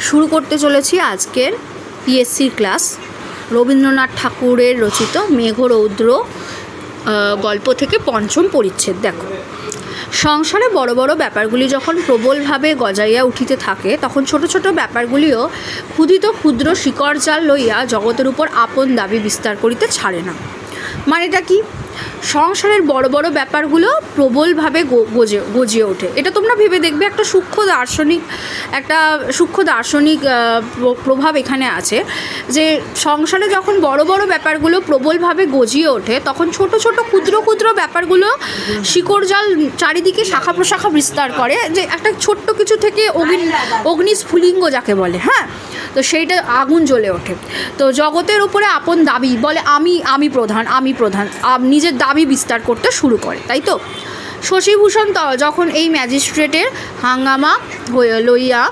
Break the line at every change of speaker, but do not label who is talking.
শুরু করতে চলেছি আজকের পিএসসির ক্লাস। রবীন্দ্রনাথ ঠাকুরের রচিত মেঘরৌদ্র গল্প থেকে পঞ্চম পরিচ্ছেদ। দেখো, সংসারে বড় বড় ব্যাপারগুলি যখন প্রবলভাবে গজাইয়া উঠিতে থাকে, তখন ছোট ছোট ব্যাপারগুলিও ক্ষুধিত ক্ষুদ্র শিকড়জাল লইয়া জগতের উপর আপন দাবি বিস্তার করিতে ছাড়ে না। মানেটা কি? সংসারের বড় বড় ব্যাপারগুলো প্রবলভাবে গজিয়ে ওঠে। এটা তোমরা ভেবে দেখবে, একটা সূক্ষ্ম দার্শনিক প্রভাব এখানে আছে যে সংসারে যখন বড় বড় ব্যাপারগুলো প্রবলভাবে গজিয়ে ওঠে, তখন ছোট ছোট ক্ষুদ্র ক্ষুদ্র ব্যাপারগুলো শিকড়জাল চারিদিকে শাখা প্রশাখা বিস্তার করে, যে একটা ছোট্ট কিছু থেকে অগ্নিস্ফুলিঙ্গ যাকে বলে, হ্যাঁ, তো সেইটা আগুন জ্বলে ওঠে। তো জগতের উপরে আপন দাবি বলে, আমি প্রধান, নিজের দাবি বিস্তার করতে শুরু করে, তাই তো? শশীভূষণ যখন এই ম্যাজিস্ট্রেটের হাঙ্গামা লইয়া